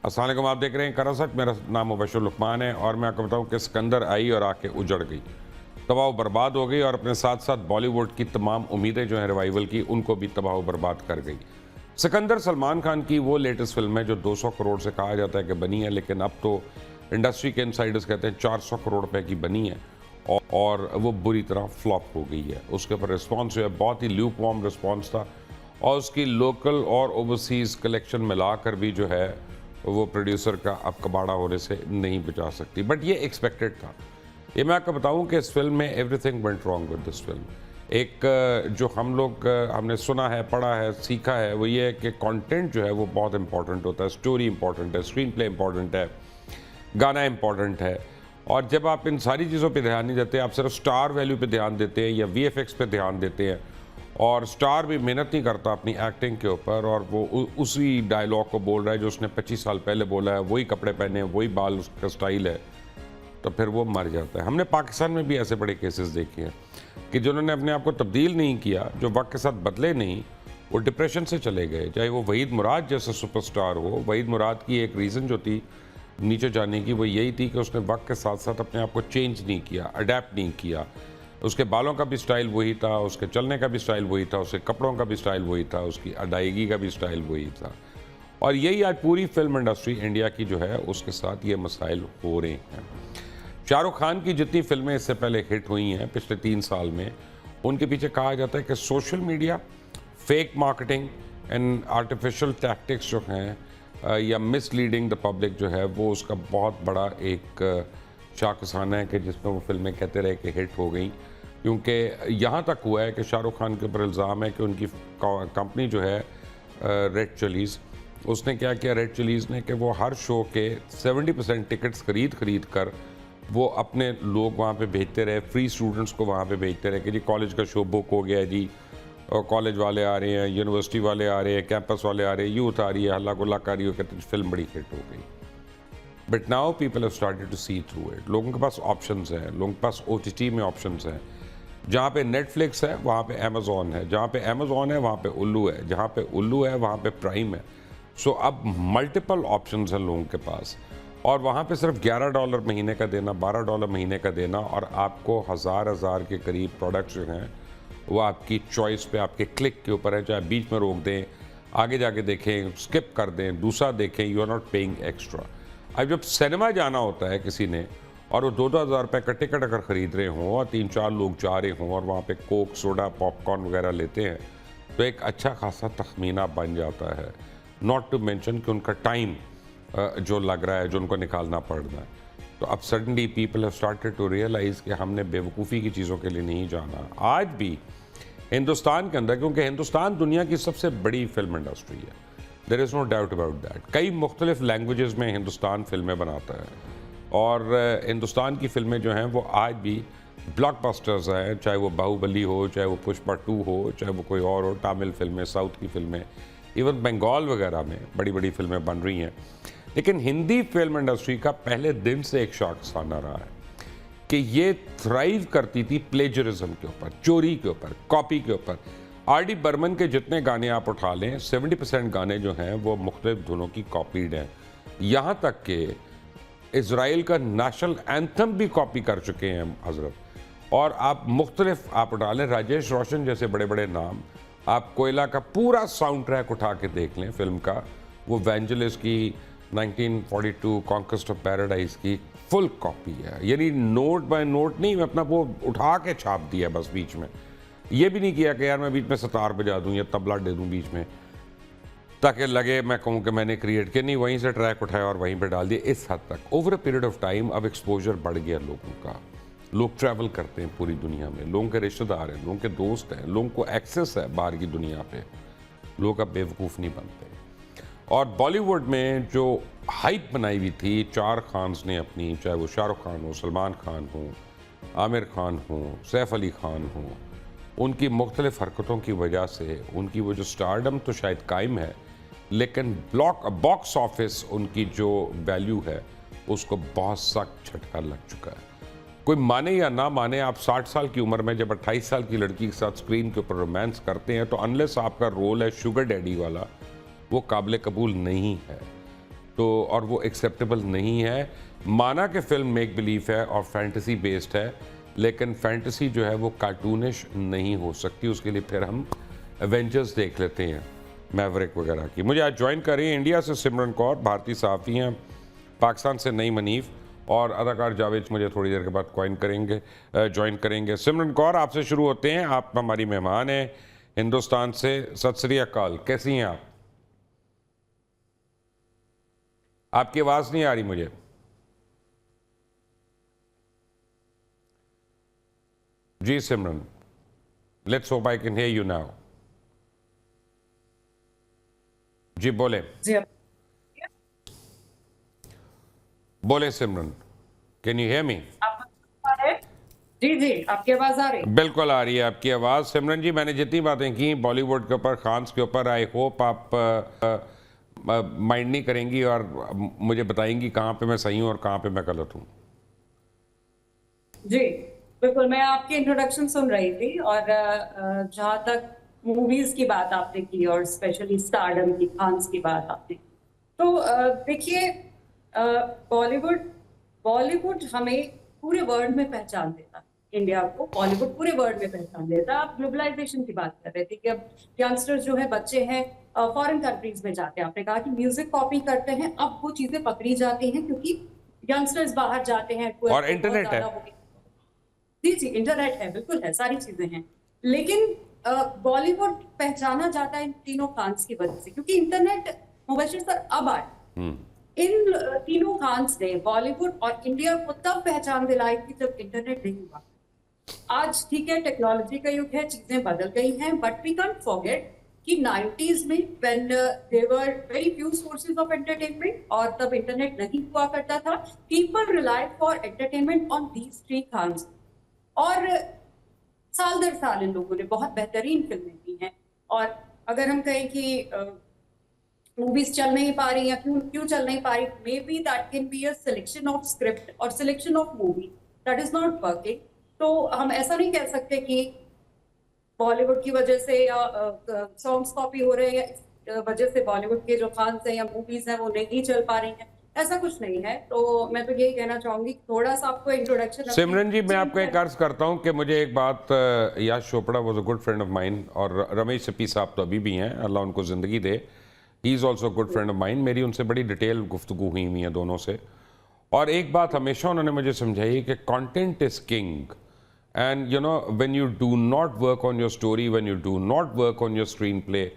अस्सलाम वालेकुम, आप देख रहे हैं करासत। मेरा नाम मुबशर लुकमान है और मैं आपको बताऊं कि सिकंदर आई और आके उजड़ गई, तबाह बर्बाद हो गई और अपने साथ साथ बॉलीवुड की तमाम उम्मीदें जो हैं रिवाइवल की, उनको भी तबाह बर्बाद कर गई। सिकंदर सलमान खान की वो लेटेस्ट फिल्म है जो 200 करोड़ से कहा जाता है कि बनी है, लेकिन अब तो इंडस्ट्री के इनसाइडर्स कहते हैं 400 करोड़ रुपए की बनी है और वो बुरी तरह फ्लॉप हो गई है। उसके ऊपर रिस्पॉन्स जो है बहुत ही ल्यूक वार्म रिस्पॉन्स था और उसकी लोकल और ओवरसीज़ कलेक्शन मिलाकर भी जो है वो प्रोड्यूसर का अब कबाड़ा होने से नहीं बचा सकती। बट ये एक्सपेक्टेड था। ये मैं आपको बताऊं कि इस फिल्म में everything went wrong with this film. एक जो हम लोग हमने सुना है, पढ़ा है, सीखा है, वो ये है कि कंटेंट जो है वो बहुत इंपॉर्टेंट होता है, स्टोरी इंपॉर्टेंट है, स्क्रीन प्ले इंपॉर्टेंट है, गाना इंपॉर्टेंट है। और जब आप इन सारी चीज़ों पे ध्यान नहीं देते, आप सिर्फ स्टार वैल्यू पे ध्यान देते हैं या वीएफएक्स पे ध्यान देते हैं, और स्टार भी मेहनत नहीं करता अपनी एक्टिंग के ऊपर और वो उसी डायलॉग को बोल रहा है जो उसने 25 साल पहले बोला है, वही कपड़े पहने हैं, वही बाल उसका स्टाइल है, तो फिर वो मर जाता है। हमने पाकिस्तान में भी ऐसे बड़े केसेस देखे हैं कि जिन्होंने अपने आप को तब्दील नहीं किया, जो वक्त के साथ बदले नहीं, वो डिप्रेशन से चले गए। चाहे वो वहीद मुराद जैसा सुपरस्टार हो। वहीद मुराद की एक रीज़न जो थी नीचे जाने की, वो यही थी कि उसने वक्त के साथ साथ अपने आप को चेंज नहीं किया, अडेप्ट नहीं किया। उसके बालों का भी स्टाइल वही था, उसके चलने का भी स्टाइल वही था, उसके कपड़ों का भी स्टाइल वही था, उसकी अदायगी का भी स्टाइल वही था। और यही आज पूरी फिल्म इंडस्ट्री इंडिया की जो है उसके साथ ये मसाइल हो रहे हैं। शाहरुख खान की जितनी फिल्में इससे पहले हिट हुई हैं पिछले 3 साल में, उनके पीछे कहा जाता है कि social media, fake marketing and artificial tactics जो हैं या मिसलीडिंग द पब्लिक जो है, वो उसका बहुत बड़ा एक शाखसाना है कि जिसमें वो फिल्में कहते रहे कि हिट हो गई। क्योंकि यहाँ तक हुआ है कि शाहरुख खान के ऊपर इल्ज़ाम है कि उनकी कंपनी जो है रेड चिलीज़, उसने क्या किया, रेड चिलीज़ ने, कि वो हर शो के 70% टिकट्स खरीद कर वो अपने लोग वहाँ पे भेजते रहे, फ्री स्टूडेंट्स को वहाँ पे भेजते रहे कि जी कॉलेज का शो बुक हो गया है जी, और कॉलेज वाले आ रहे हैं, यूनिवर्सिटी वाले आ रहे हैं, कैंपस वाले आ रहे हैं, यूथ आ रही है, हल्ला गुल्ला कर रही हो, कहते फिल्म बड़ी हिट हो गई। But now people have started to see through it. लोगों के पास ऑप्शंस हैं, लोगों के पास OTT में ऑप्शंस हैं। जहाँ पे नेटफ्लिक्स है वहाँ पे अमेज़ॉन है, जहाँ पे अमेज़ॉन है वहाँ पे उल्लू है, जहाँ पे उल्लू है वहाँ पे प्राइम है। सो अब मल्टीपल ऑप्शंस हैं लोगों के पास, और वहाँ पे सिर्फ $11 महीने का देना, $12 महीने का देना, और आपको हज़ार के करीब प्रोडक्ट्स जो हैं वो आपकी चॉइस पे, आपके क्लिक के ऊपर है। चाहे बीच में रोक दें, आगे जाके देखें, स्किप कर दें, दूसरा देखें, you are not paying extra. अब जब सिनेमा जाना होता है किसी ने और वो 2-2 हज़ार रुपये का टिकट अगर ख़रीद रहे हों और 3-4 लोग जा रहे हों और वहाँ पे कोक, सोडा, पॉपकॉर्न वगैरह लेते हैं, तो एक अच्छा खासा तखमीना बन जाता है। नॉट टू मेंशन कि उनका टाइम जो लग रहा है, जो उनको निकालना पड़ रहा है। तो अब suddenly people have started to realise कि हमने बेवकूफ़ी की चीज़ों के लिए नहीं जाना। आज भी हिंदुस्तान के अंदर, क्योंकि हिंदुस्तान दुनिया की सबसे बड़ी फिल्म इंडस्ट्री है, there is no doubt about that. कई मुख्तलिफ लैंग्वेजेस में हिंदुस्तान फिल्में बनाता है और हिंदुस्तान की फिल्में जो हैं वो आज भी ब्लॉकबस्टर्स हैं, चाहे वो बाहुबली हो, चाहे वो पुष्पा 2 हो, चाहे वो कोई और हो, तमिल फिल्में, साउथ की फिल्में, इवन बंगाल वगैरह में बड़ी बड़ी फिल्में बन रही हैं। लेकिन हिंदी फिल्म इंडस्ट्री का पहले दिन से एक शाखसाना रहा है कि ये थ्राइव करती थी प्लेजरिज्म के ऊपर, चोरी के ऊपर, कॉपी के ऊपर। RD बर्मन के जितने गाने आप उठा लें, 70% गाने जो हैं वो मुख्तलिफ धुनों की कॉपीड हैं। यहाँ तक कि इज़राइल का नेशनल एंथम भी कॉपी कर चुके हैं हज़रत। और आप मुख्तलिफ आप उठा लें, राजेश रोशन जैसे बड़े बड़े नाम, आप कोयला का पूरा साउंड ट्रैक उठा के देख लें फिल्म का, वो वेंजलिस की 1942 कॉन्क्वेस्ट ऑफ पैराडाइज की फुल कॉपी है। यानी नोट बाय नोट नहीं, अपना वो उठा के छाप दिया बस। बीच में ये भी नहीं किया कि यार मैं बीच में सितार बजा दूं या तबला दे दूं बीच में, ताकि लगे मैं कहूँ कि मैंने क्रिएट किया। नहीं, वहीं से ट्रैक उठाया और वहीं पे डाल दिया। इस हद तक over a period of time अब एक्सपोजर बढ़ गया लोगों का। लोग ट्रैवल करते हैं पूरी दुनिया में, लोगों के रिश्तेदार हैं, लोगों के दोस्त हैं, लोगों को एक्सेस है बाहर की दुनिया पे। लोग अब बेवकूफ़ नहीं बनते। और बॉलीवुड में जो हाइप बनाई हुई थी 4 खान्स ने अपनी, चाहे वो शाहरुख खान हो, सलमान खान हो, आमिर खान हो, सैफ अली खान हो, उनकी मुख्तलिफ हरकतों की वजह से उनकी वो जो स्टारडम तो शायद कायम है, लेकिन बॉक्स ऑफिस उनकी जो वैल्यू है उसको बहुत सख्त झटका लग चुका है। कोई माने या ना माने, आप 60 साल की उम्र में जब 28 साल की लड़की के साथ स्क्रीन के ऊपर रोमांस करते हैं, तो अनलेस आपका रोल है शुगर डैडी वाला, वो काबिल कबूल नहीं है। तो और वो एक्सेप्टेबल नहीं है। माना कि फिल्म मेक बिलीव है और फैंटेसी बेस्ड है, लेकिन फैंटेसी जो है वो कार्टूनिश नहीं हो सकती। उसके लिए फिर हम एवेंजर्स देख लेते हैं, मैवरिक वगैरह की। मुझे आज ज्वाइन कर रही है इंडिया से सिमरन कौर, भारतीय सहाफ़ी हैं, पाकिस्तान से नईम हनीफ और अदाकार जावेद मुझे थोड़ी देर के बाद ज्वाइन करेंगे। सिमरन कौर, आपसे शुरू होते हैं। आप हमारी मेहमान हैं हिंदुस्तान से। सत श्री अकाल, कैसी हैं आप? आपकी आवाज़ नहीं आ रही मुझे। जी Simran, let's hope I can hear you now. जी बोले बोले Simran, can you hear me? जी जी, आपकी आवाज आ रही है? बिल्कुल आ रही है आपकी आवाज़। सिमरन जी, मैंने जितनी बातें की बॉलीवुड के ऊपर, खान्स के ऊपर, आई होप आप माइंड नहीं करेंगी और मुझे बताएंगी कहाँ पे मैं सही हूँ और कहाँ पे मैं गलत हूँ। जी बिल्कुल, मैं आपकी इंट्रोडक्शन सुन रही थी और जहाँ तक मूवीज की बात आपने की और स्पेशली स्टारडम की, खान्स की बात आपने की, तो देखिए, बॉलीवुड बॉलीवुड हमें पूरे वर्ल्ड में पहचान देता है। इंडिया को बॉलीवुड पूरे वर्ल्ड में पहचान देता है। आप ग्लोबलाइजेशन की बात कर रहे थे कि अब यंगस्टर्स जो है, बच्चे हैं, फॉरेन कंट्रीज में जाते हैं। आपने कहा कि म्यूजिक कॉपी करते हैं, अब वो चीजें पकड़ी जाती हैं क्योंकि यंगस्टर्स बाहर जाते हैं और इंटरनेट है। जी जी, इंटरनेट है, बिल्कुल है, सारी चीजें हैं। लेकिन बॉलीवुड पहचाना जाता है इन तीनों खान्स की वजह से, क्योंकि इंटरनेट, मुबशिर सर, अब आए। इन तीनों खान्स ने बॉलीवुड और इंडिया को तब पहचान दिलाई थी जब इंटरनेट नहीं हुआ। आज ठीक है, टेक्नोलॉजी का युग है, चीजें बदल गई हैं, बट वी कांट फॉरगेट कि 90s में when there were very few sources of entertainment और तब इंटरनेट नहीं हुआ करता था, people relied for entertainment on these three Khans. और साल दर साल इन लोगों ने बहुत बेहतरीन फिल्में की हैं। और अगर हम कहें कि मूवीज चल नहीं पा रही या क्यों चल नहीं पा रही, may be that can be a selection of script और selection of movie that is not working. तो हम ऐसा नहीं कह सकते कि बॉलीवुड की वजह से या सॉन्ग्स कॉपी हो रहे हैं या इस वजह से बॉलीवुड के जो खान्स हैं या मूवीज हैं वो नहीं चल पा रही हैं। ऐसा कुछ नहीं है। तो मैं तो यही कहना चाहूंगी, थोड़ा सा आपको इंट्रोडक्शन। सिमरन जी, मैं आपको एक अर्ज करता हूँ कि मुझे एक बात, Yash Chopra was a good friend of mine और रमेश सिप्पी साहब तो अभी भी हैं, अल्लाह उनको ज़िंदगी दे, he is also good friend of mine. मेरी उनसे बड़ी डिटेल गुफ्तगू हुई है दोनों से, और एक बात हमेशा उन्होंने मुझे समझाई कि content is king, and you know when you do not work on your story, when you do not work on your screen play,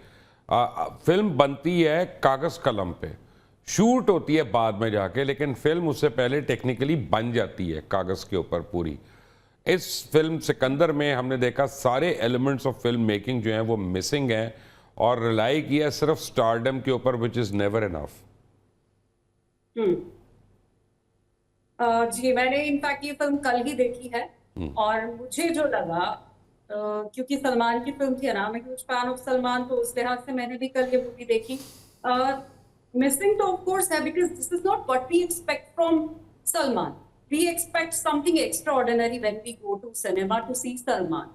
film बनती है कागज़ कलम पे, शूट होती है बाद में जाके, लेकिन फिल्म उससे पहले टेक्निकली बन जाती है कागज़ के ऊपर पूरी। इस फिल्म सिकंदर में हमने देखा सारे एलिमेंट्स ऑफ फिल्म मेकिंग जो हैं वो मिसिंग हैं और रिलाई किया सिर्फ स्टारडम के ऊपर, विच इज़ नेवर इनफ। जी, मैंने इनफैक्ट ये फिल्म कल ही देखी है और मुझे जो लगा, क्योंकि सलमान की फिल्म थी ना, मैं ह्यूज फैन ऑफ सलमान, तो उस लिहाज से मैंने भी कल ये मूवी देखी। मिसिंग तो ऑफ कोर्स है, because this is not what we expect from Salman. We expect something extraordinary when we go to cinema to see Salman.